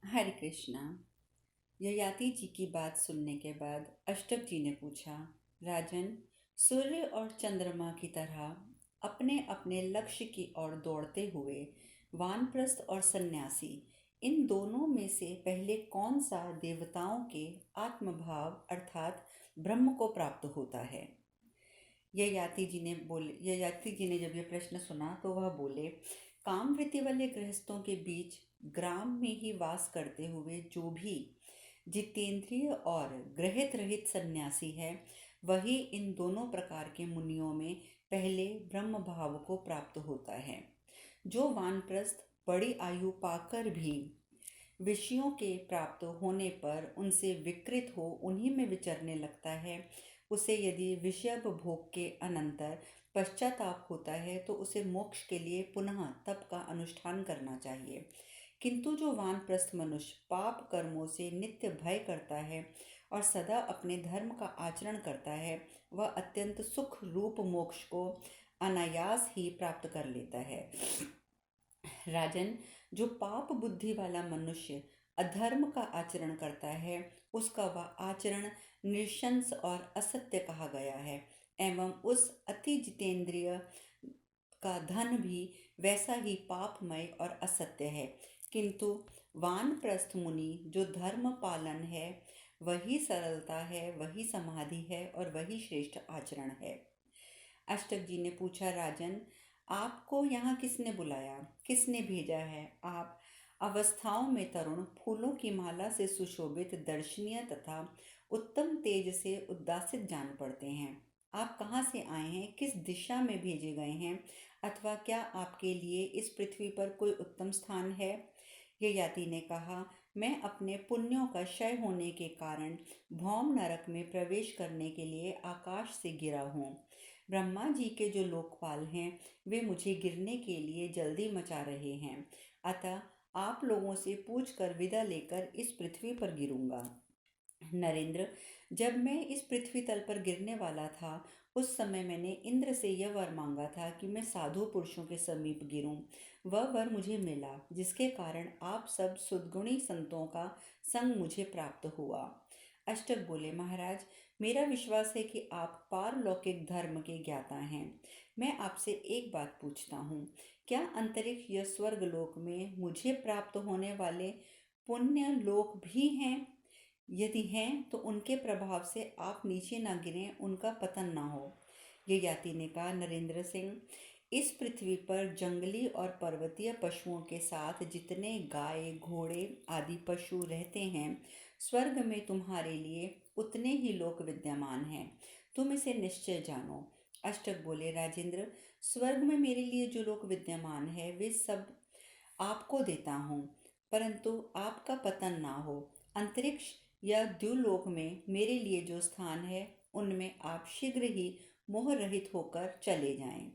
हरे कृष्णा। ययाति जी की बात सुनने के बाद अष्टक जी ने पूछा, राजन, सूर्य और चंद्रमा की तरह अपने अपने लक्ष्य की ओर दौड़ते हुए वानप्रस्थ और सन्यासी, इन दोनों में से पहले कौन सा देवताओं के आत्मभाव अर्थात ब्रह्म को प्राप्त होता है? ययाति जी ने जब यह प्रश्न सुना तो वह बोले, काम वृत्ति वाले गृहस्थों के बीच ग्राम में ही वास करते हुए जो भी जितेंद्रिय और ग्रहित रहित सन्यासी है, वही इन दोनों प्रकार के मुनियों में पहले ब्रह्म भाव को प्राप्त होता है। जो वानप्रस्थ बड़ी आयु पाकर भी विषयों के प्राप्त होने पर उनसे विकृत हो उन्हीं में विचरने लगता है, उसे यदि विषयोपभोग के अनंतर पश्चाताप होता है तो उसे मोक्ष के लिए पुनः तप का अनुष्ठान करना चाहिए। किंतु जो वानप्रस्थ मनुष्य पाप कर्मों से नित्य भय करता है और सदा अपने धर्म का आचरण करता है, वह अत्यंत सुख रूप मोक्ष को अनायास ही प्राप्त कर लेता है। राजन, जो पाप बुद्धि वाला मनुष्य अधर्म का आचरण करता है, उसका वह आचरण निशंस और असत्य कहा गया है, एवं उस अति जितेंद्रिय का धन भी वैसा ही पापमय और असत्य है। किंतु वानप्रस्थ मुनि जो धर्म पालन है, वही सरलता है, वही समाधि है और वही श्रेष्ठ आचरण है। अष्टक जी ने पूछा, राजन, आपको यहाँ किसने बुलाया, किसने भेजा है? आप अवस्थाओं में तरुण, फूलों की माला से सुशोभित, दर्शनीय तथा उत्तम तेज से उद्दासित जान पड़ते हैं। आप कहाँ से आए हैं, किस दिशा में भेजे गए हैं, अथवा क्या आपके लिए इस पृथ्वी पर कोई उत्तम स्थान है? ययाति ने कहा, मैं अपने पुण्यों का क्षय होने के कारण भौम नरक में प्रवेश करने के लिए आकाश से गिरा हूँ। ब्रह्मा जी के जो लोकपाल हैं, वे मुझे गिरने के लिए जल्दी मचा रहे हैं, अतः आप लोगों से पूछकर विदा लेकर इस पृथ्वी पर गिरूंगा। नरेंद्र, जब मैं इस पृथ्वी तल पर गिरने वाला था, उस समय मैंने इंद्र से यह वर मांगा था कि मैं साधु पुरुषों के समीप गिरूं। वह वर मुझे मिला, जिसके कारण आप सब सद्गुणी संतों का संग मुझे प्राप्त हुआ। अष्टक बोले, महाराज, मेरा विश्वास है कि आप पारलौकिक धर्म के ज्ञाता हैं। मैं आपसे एक बात पूछता हूँ, क्या अंतरिक्ष या स्वर्ग लोक में मुझे प्राप्त होने वाले पुण्य लोक भी हैं? यदि हैं तो उनके प्रभाव से आप नीचे ना गिरें, उनका पतन ना हो। ययाति ने कहा, नरेंद्र सिंह, इस पृथ्वी पर जंगली और पर्वतीय पशुओं के साथ जितने गाय, घोड़े आदि पशु रहते हैं, स्वर्ग में तुम्हारे लिए उतने ही लोक विद्यमान हैं। तुम इसे निश्चय जानो। अष्टक बोले, राजेंद्र, स्वर्ग में मेरे लिए जो लोक विद्यमान है, वे सब आपको देता हूँ, परंतु आपका पतन ना हो। अंतरिक्ष या द्युलोक में मेरे लिए जो स्थान है, उनमें आप शीघ्र ही मोह रहित होकर चले जाएं।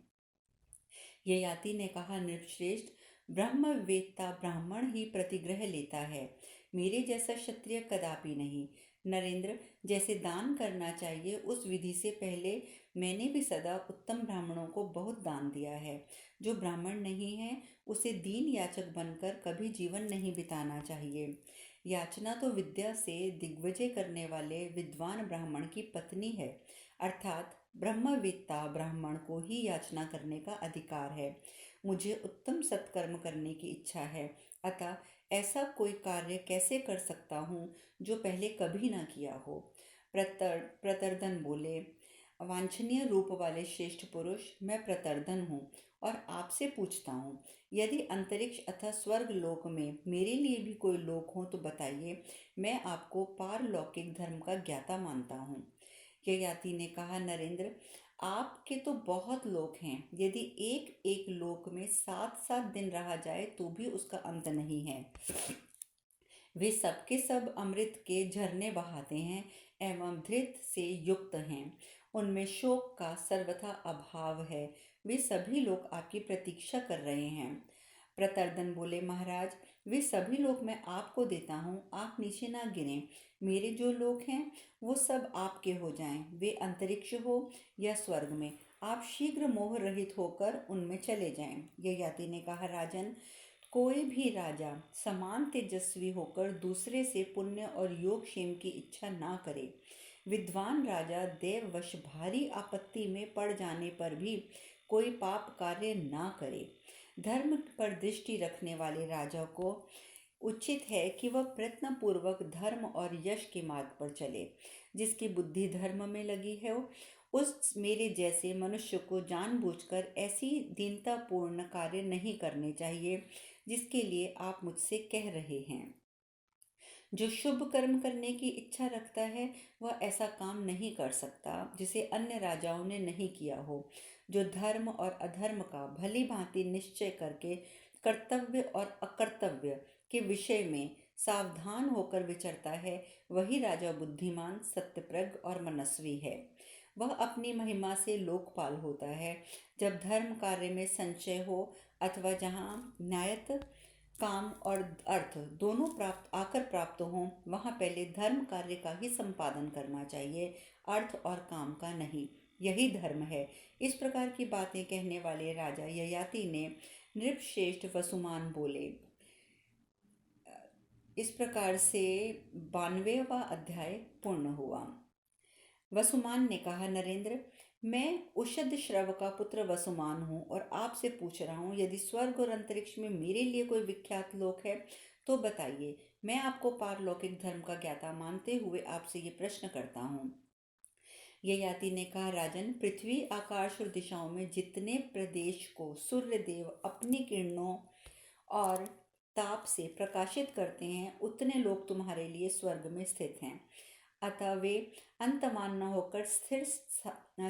ययाति ने कहा, नृपश्रेष्ठ, ब्रह्मवेत्ता ब्राह्मण ही प्रतिग्रह लेता है, मेरे जैसा क्षत्रिय कदापि नहीं। नरेंद्र, जैसे दान करना चाहिए उस विधि से पहले मैंने भी सदा उत्तम ब्राह्मणों को बहुत दान दिया है। जो ब्राह्मण नहीं है, उसे दीन याचक बनकर कभी जीवन नहीं बिताना चाहिए। याचना तो विद्या से दिग्विजय करने वाले विद्वान ब्राह्मण की पत्नी है, अर्थात ब्रह्मवेत्ता ब्राह्मण को ही याचना करने का अधिकार है। मुझे उत्तम सत्कर्म करने की इच्छा है, अतः ऐसा कोई कार्य कैसे कर सकता हूँ जो पहले कभी ना किया हो? प्रतर्दन बोले, वांछनीय रूप वाले श्रेष्ठ पुरुष, मैं प्रतर्दन हूँ और आपसे पूछता हूँ, यदि अंतरिक्ष अथवा स्वर्ग लोक में मेरे लिए भी कोई लोक हो तो बताइए, मैं आपको पारलौकिक धर्म का ज्ञाता मानता हूँ। ययाति ने कहा, नरेंद्र, आपके तो बहुत लोक हैं, यदि एक एक लोक में 7-7 दिन रहा जाए तो भी उसका अंत नहीं है। वे सबके सब अमृत के झरने बहाते हैं एवं धृत से युक्त हैं, उनमें शोक का सर्वथा अभाव है। वे सभी लोग आपकी प्रतीक्षा कर रहे हैं। प्रतर्दन बोले, महाराज, वे सभी लोग मैं आपको देता हूँ, आप नीचे ना गिरें। मेरे जो लोग हैं वो सब आपके हो जाएं, वे अंतरिक्ष हो या स्वर्ग में, आप शीघ्र मोह रहित होकर उनमें चले जाएं। ययाति ने कहा, राजन, कोई भी राजा समान तेजस्वी होकर दूसरे से पुण्य और योग क्षेम की इच्छा ना करे। विद्वान राजा देववश भारी आपत्ति में पड़ जाने पर भी कोई पाप कार्य ना करे। धर्म पर दृष्टि रखने वाले राजा को उचित है कि वह प्रयत्नपूर्वक धर्म और यश के मार्ग पर चले। जिसकी बुद्धि धर्म में लगी है उस मेरे जैसे मनुष्य को जानबूझकर ऐसी दीनतापूर्ण कार्य नहीं करने चाहिए जिसके लिए आप मुझसे कह रहे हैं। जो शुभ कर्म करने की इच्छा रखता है वह ऐसा काम नहीं कर सकता जिसे अन्य राजाओं ने नहीं किया हो। जो धर्म और अधर्म का भली भांति निश्चय करके कर्तव्य और अकर्तव्य के विषय में सावधान होकर विचरता है वही राजा बुद्धिमान, सत्यप्रज्ञ और मनस्वी है। वह अपनी महिमा से लोकपाल होता है। जब धर्म कार्य में संचय हो अथवा जहाँ न्यायत काम और अर्थ दोनों प्राप्त हों वहाँ पहले धर्म कार्य का ही संपादन करना चाहिए, अर्थ और काम का नहीं। यही धर्म है। इस प्रकार की बातें कहने वाले राजा ययाति ने नृपश्रेष्ठ वसुमान बोले। इस प्रकार से 92वां अध्याय पूर्ण हुआ। वसुमान ने कहा, नरेंद्र, मैं उषद श्रव का पुत्र वसुमान हूँ और आपसे पूछ रहा हूँ, यदि स्वर्ग और अंतरिक्ष में मेरे लिए कोई विख्यात लोक है तो बताइए। मैं आपको पारलौकिक धर्म का ज्ञाता मानते हुए आपसे ये प्रश्न करता हूँ। ययाति ने कहा, राजन, पृथ्वी, आकाश और दिशाओं में जितने प्रदेश को सूर्यदेव अपनी किरणों और ताप से प्रकाशित करते हैं उतने लोग तुम्हारे लिए स्वर्ग में स्थित हैं। अतः वे अंतमान न होकर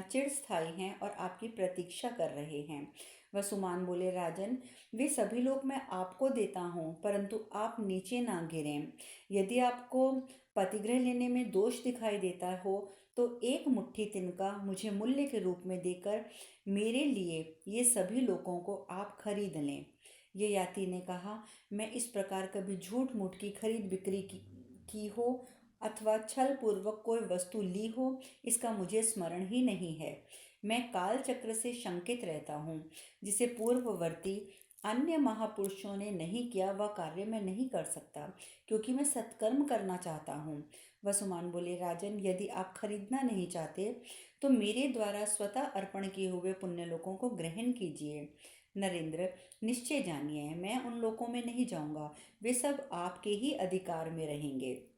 चिरस्थायी हैं और आपकी प्रतीक्षा कर रहे हैं। वसुमान बोले, राजन, वे सभी लोग मैं आपको देता हूँ परंतु आप नीचे ना गिरें। यदि आपको पतिगृह लेने में दोष दिखाई देता हो तो एक मुट्ठी तिनका मुझे मूल्य के रूप में देकर मेरे लिए ये सभी लोगों को आप खरीद लें। ये याति ने कहा, मैं इस प्रकार कभी झूठ मूठ की खरीद बिक्री की हो अथवा छल पूर्वक कोई वस्तु ली हो इसका मुझे स्मरण ही नहीं है। मैं काल चक्र से शंकित रहता हूँ। जिसे पूर्ववर्ती अन्य महापुरुषों ने नहीं किया वह कार्य मैं नहीं कर सकता क्योंकि मैं सत्कर्म करना चाहता हूँ। वसुमान बोले, राजन, यदि आप खरीदना नहीं चाहते तो मेरे द्वारा स्वतः अर्पण किए हुए पुण्य लोगों को ग्रहण कीजिए। नरेंद्र, निश्चय जानिए, मैं उन लोकों में नहीं जाऊंगा। वे सब आपके ही अधिकार में रहेंगे।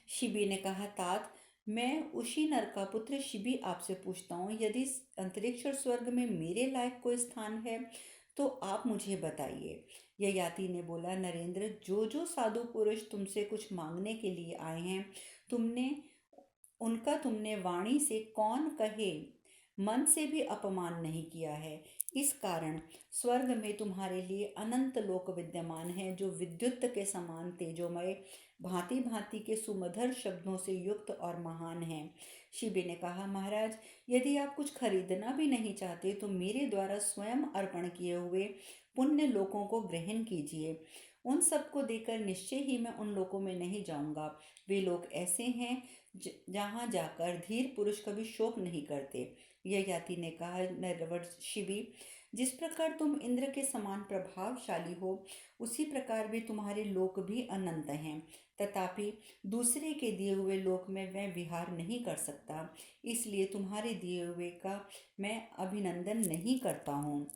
शिबी ने कहा, तात, मैं उसी नर का पुत्र शिबी आपसे पूछता हूँ, यदि अंतरिक्ष और स्वर्ग में मेरे लायक कोई स्थान है तो आप मुझे बताइए। ययाति ने बोला, नरेंद्र, जो जो साधु पुरुष तुमसे कुछ मांगने के लिए आए हैं तुमने वाणी से कौन कहे मन से भी अपमान नहीं किया है। इस कारण स्वर्ग में तुम्हारे लिए अनंत लोक विद्यमान है जो विद्युत के समान तेजोमय, भांति भांति के सुमधुर शब्दों से युक्त और महान है। शिबी ने कहा, महाराज, यदि आप कुछ खरीदना भी नहीं चाहते तो मेरे द्वारा स्वयं अर्पण किए हुए पुण्य लोकों को ग्रहण कीजिए। उन सबको देकर निश्चय ही मैं उन लोकों में नहीं जाऊंगा। वे लोग ऐसे हैं जहाँ जाकर धीर पुरुष कभी शोक नहीं करते। यह याति ने कहा, नरवर शिबी, जिस प्रकार तुम इंद्र के समान प्रभावशाली हो उसी प्रकार भी तुम्हारे लोक भी अनंत हैं। तथापि दूसरे के दिए हुए लोक में मैं विहार नहीं कर सकता, इसलिए तुम्हारे दिए हुए का मैं अभिनंदन नहीं करता हूँ।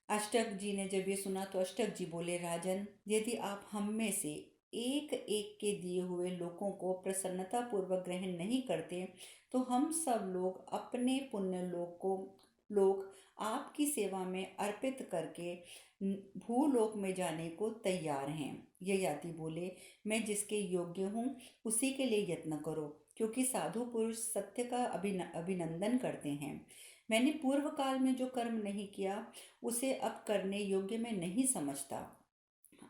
अष्टक जी ने जब ये सुना तो अष्टक जी बोले, राजन, यदि आप हम में से एक एक के दिए हुए लोगों को प्रसन्नता पूर्वक ग्रहण नहीं करते तो हम सब लोग अपने पुण्य लोक आपकी सेवा में अर्पित करके भूलोक में जाने को तैयार हैं। ये याति बोले, मैं जिसके योग्य हूँ उसी के लिए यत्न करो क्योंकि साधु पुरुष सत्य का अभिनंदन करते हैं। मैंने पूर्व काल में जो कर्म नहीं किया उसे अब करने योग्य मैं नहीं समझता।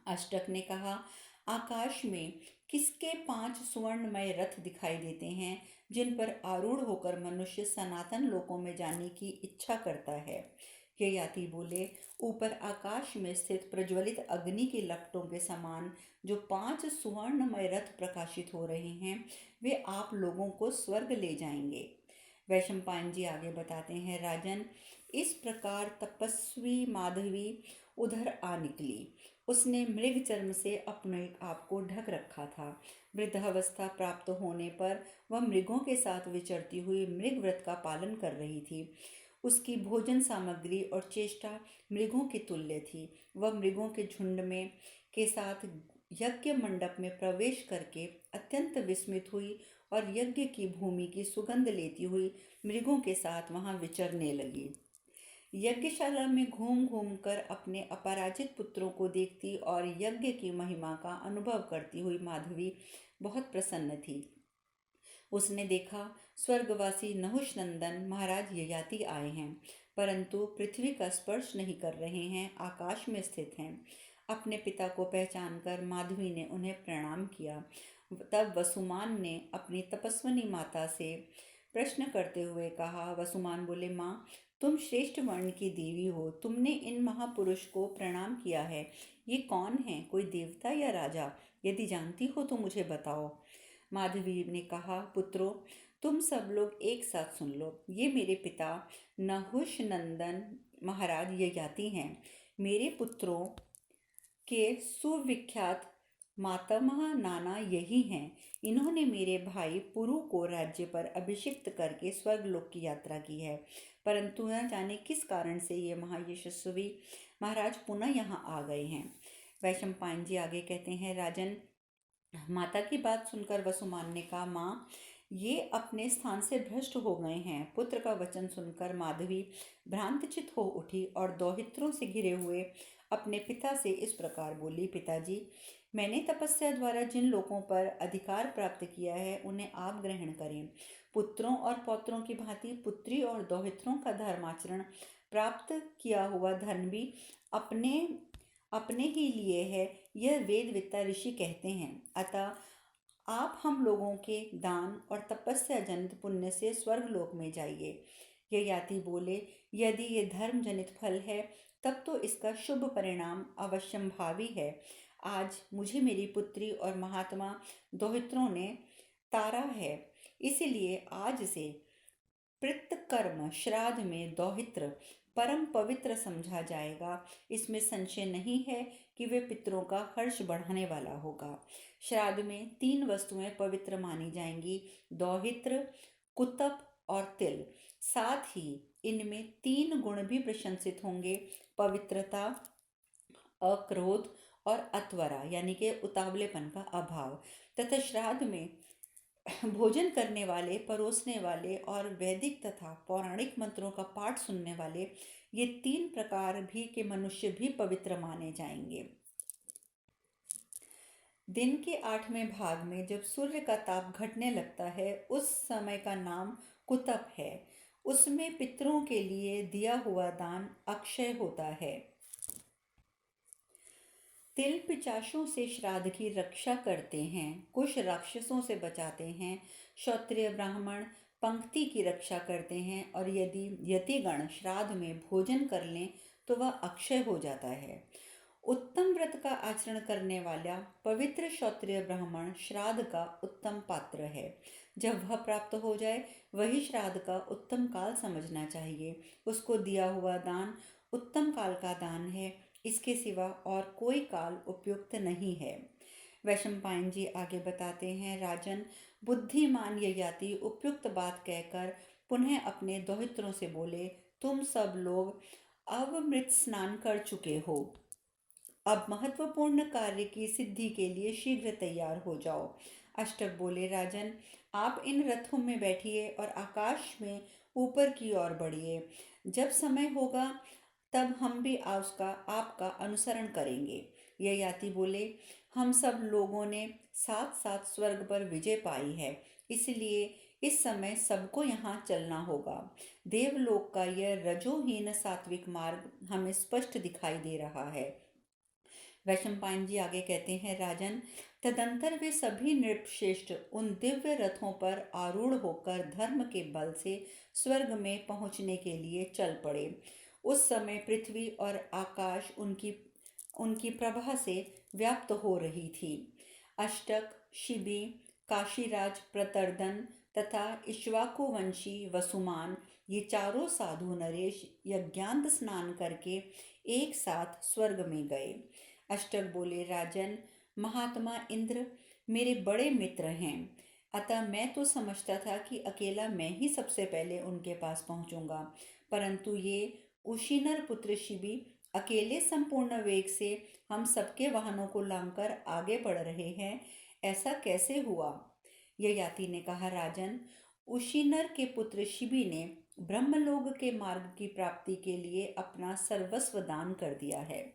अष्टक ने कहा, आकाश में किसके 5 सुवर्णमय रथ दिखाई देते हैं जिन पर आरूढ़ होकर मनुष्य सनातन लोकों में जाने की इच्छा करता है। ययाति बोले, ऊपर आकाश में स्थित प्रज्वलित अग्नि के लपटों के समान जो 5 सुवर्णमय रथ प्रकाशित हो रहे हैं वे आप लोगों को स्वर्ग ले जाएंगे। वैशंपायन जी आगे बताते हैं, राजन, इस प्रकार तपस्वी माधवी उधर आ निकली। उसने मृग चर्म से अपने आप को ढक रखा था। वृद्धावस्था प्राप्त होने पर वह मृगों के साथ विचरती हुई मृग व्रत का पालन कर रही थी। उसकी भोजन सामग्री और चेष्टा मृगों के तुल्य थी। वह मृगों के झुंड में के साथ यज्ञ मंडप में प्रवेश करके अत्यंत विस्मित हुई और यज्ञ की भूमि की सुगंध लेती हुई मृगों के साथ वहां विचरने लगी। यज्ञशाला में घूम घूम कर अपने अपराजित पुत्रों को देखती और यज्ञ की महिमा का अनुभव करती हुई माधवी बहुत प्रसन्न थी। उसने देखा स्वर्गवासी नहुष नंदन महाराज ययाति आए हैं, परंतु पृथ्वी का स्पर्श नहीं कर रहे हैं, आकाश में स्थित हैं। अपने पिता को पहचानकर माधवी ने उन्हें प्रणाम किया। तब वसुमान ने अपनी तपस्विनी माता से प्रश्न करते हुए कहा। वसुमान बोले, माँ, तुम श्रेष्ठ वर्ण की देवी हो, तुमने इन महापुरुष को प्रणाम किया है। ये कौन है, कोई देवता या राजा? यदि जानती हो तो मुझे बताओ। माधवी ने कहा, पुत्रों, तुम सब लोग एक साथ सुन लो। ये मेरे पिता नहुष नंदन महाराज ययाति हैं। मेरे पुत्रों के सुविख्यात मातामह नाना यही हैं। इन्होंने मेरे भाई पुरु को राज्य पर अभिषिक्त करके स्वर्गलोक की यात्रा की है, परंतु न जाने किस कारण से ये महायशस्वी महाराज पुनः यहाँ आ गए हैं। वैशंपायन जी आगे कहते हैं, राजन, माता की बात सुनकर वसुमान ने कहा, माँ, ये अपने स्थान से भ्रष्ट हो गए हैं। पुत्र का वचन सुनकर माधवी भ्रांतचित हो उठी और दौहित्रों से घिरे हुए अपने पिता से इस प्रकार बोली, पिताजी, मैंने तपस्या द्वारा जिन लोगों पर अधिकार प्राप्त किया है उन्हें आप ग्रहण करें। पुत्रों और पौत्रों की भांति पुत्री और दौहित्रों का धर्माचरण प्राप्त किया हुआ धन भी अपने अपने ही लिए है, यह वेदविता ऋषि कहते हैं। अतः आप हम लोगों के दान और तपस्या जनित पुण्य से स्वर्गलोक में जाइए। ययाति बोले, यदि ये धर्म जनित फल है तब तो इसका शुभ परिणाम अवश्यंभावी है। आज मुझे मेरी पुत्री और महात्मा दौहित्रों ने तारा है, इसलिए आज से कृतकर्म श्राद्ध में दौहित्र परम पवित्र समझा जाएगा। इसमें संशय नहीं है कि वे पितरों का हर्ष बढ़ाने वाला होगा। श्राद्ध में 3 वस्तुएं पवित्र मानी जाएंगी, दौहित्र, कुतप और तिल। साथ ही इनमें 3 गुण भी प्रशंसित होंगे, पवित्रता, अक्रोध और अत्वरा यानी कि उतावलेपन का अभाव। तथा श्राद्ध में भोजन करने वाले, परोसने वाले और वैदिक तथा पौराणिक मंत्रों का पाठ सुनने वाले, ये 3 प्रकार भी के मनुष्य भी पवित्र माने जाएंगे। दिन के 8वें भाग में जब सूर्य का ताप घटने लगता है, उस समय का नाम कुतप है। उसमें पितरों के लिए दिया हुआ दान अक्षय होता है। तिल पिचासों से श्राद्ध की रक्षा करते हैं, कुछ राक्षसों से बचाते हैं, क्षत्रिय ब्राह्मण पंक्ति की रक्षा करते हैं, और यदि यतिगण श्राद्ध में भोजन कर लें तो वह अक्षय हो जाता है। उत्तम व्रत का आचरण करने वाला पवित्र क्षत्रिय ब्राह्मण श्राद्ध का उत्तम पात्र है। जब वह प्राप्त हो जाए वही श्राद्ध का उत्तम काल समझना चाहिए। उसको दिया हुआ दान उत्तम काल का दान है, इसके सिवा और कोई काल उपयुक्त नहीं है। वैशंपायन जी आगे बताते हैं, राजन, बुद्धिमान ययाति उपयुक्त बात कहकर पुनः अपने दौहित्रों से बोले, तुम सब लोग अब मृत स्नान कर चुके हो। अब महत्वपूर्ण कार्य की सिद्धि के लिए शीघ्र तैयार हो जाओ। अष्टक बोले, राजन, आप इन रथों में बैठिए और आकाश में ऊपर की ओर बढ़िए। जब समय होगा तब हम भी आपका अनुसरण करेंगे। ययाति बोले, हम सब लोगों ने साथ साथ स्वर्ग पर विजय पाई है, इसलिए इस समय सबको यहाँ चलना होगा। देवलोक का यह रजोहीन सात्विक मार्ग हमें स्पष्ट दिखाई दे रहा है। वैशंपायन जी आगे कहते हैं, राजन, तदंतर वे सभी नृपश्रेष्ठ उन दिव्य रथों पर आरूढ़ होकर धर्म के बल से स्वर्ग में पहुँचने के लिए चल पड़े। उस समय पृथ्वी और आकाश उनकी प्रभा से व्याप्त हो रही थी। अष्टक, शिबी, काशीराज प्रतर्दन तथा इक्ष्वाकुवंशी वसुमान ये चारों साधु नरेश यज्ञांत स्नान करके एक साथ स्वर्ग में गए। अष्टक बोले, राजन, महात्मा इंद्र मेरे बड़े मित्र हैं, अतः मैं तो समझता था कि अकेला मैं ही सबसे पहले उनके पास पहुंचूंगा, परंतु ये उशीनर पुत्र शिबी अकेले संपूर्ण वेग से हम सबके वाहनों को लांघकर आगे बढ़ रहे हैं, ऐसा कैसे हुआ? ययाति ने कहा, राजन, उशीनर के पुत्र शिबी ने ब्रह्मलोक के मार्ग की प्राप्ति के लिए अपना सर्वस्व दान कर दिया है,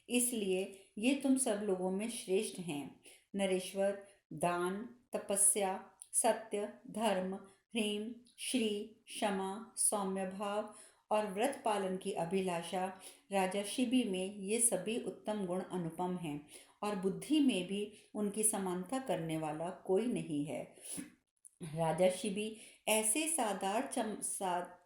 इसलिए ये तुम सब लोगों में श्रेष्ठ हैं। नरेश्वर, दान, तपस्या, सत्य, धर्म, प्रेम, श्री, क्षमा, सौम्य भाव और व्रत पालन की अभिलाषा, राजा शिबी में ये सभी उत्तम गुण अनुपम हैं और बुद्धि में भी उनकी समानता करने वाला कोई नहीं है। राजा शिबी ऐसे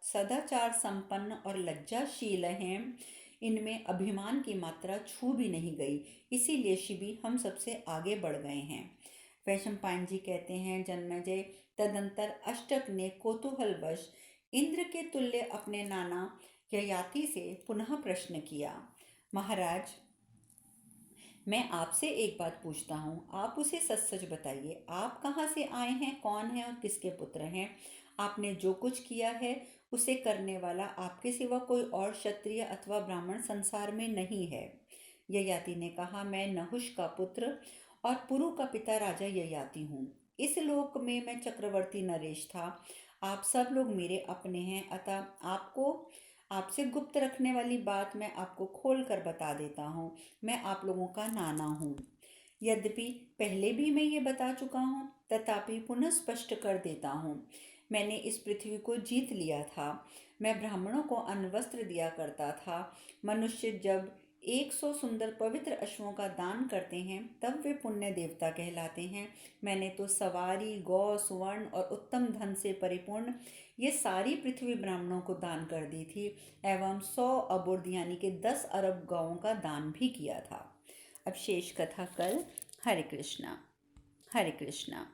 सदाचार संपन्न और लज्जाशील हैं, इनमें अभिमान की मात्रा छू भी नहीं गई, इसीलिए शिबी हम सबसे आगे बढ़ गए हैं। वैशंपायन जी कहते हैं, जन्मेजय, तदंतर अष्टक ने कौतूहलवश इंद्र के तुल्य अपने नाना ययाति से पुनः प्रश्न किया, महाराज, मैं आपसे एक बात पूछता हूँ, आप उसे सच सच बताइए। आप कहाँ से आए हैं, कौन हैं और किसके पुत्र हैं? आपने जो कुछ किया है उसे करने वाला आपके सिवा कोई और क्षत्रिय अथवा ब्राह्मण संसार में नहीं है। ययाति ने कहा, मैं नहुष का पुत्र और पुरु का पिता राजा ययाति हूँ। इस लोक में मैं चक्रवर्ती नरेश था। आप सब लोग मेरे अपने हैं, अतः आपसे गुप्त रखने वाली बात मैं आपको खोल कर बता देता हूँ। मैं आप लोगों का नाना हूँ। यद्यपि पहले भी मैं ये बता चुका हूँ, तथापि पुनः स्पष्ट कर देता हूँ। मैंने इस पृथ्वी को जीत लिया था। मैं ब्राह्मणों को अन्न वस्त्र दिया करता था। मनुष्य जब 100 सुंदर पवित्र अश्वों का दान करते हैं तब वे पुण्य देवता कहलाते हैं। मैंने तो सवारी, गौ, सुवर्ण और उत्तम धन से परिपूर्ण ये सारी पृथ्वी ब्राह्मणों को दान कर दी थी एवं 100 अबुर्द यानी कि 10 अरब गौओं का दान भी किया था। अब शेष कथा कल। हरे कृष्णा, हरे कृष्णा।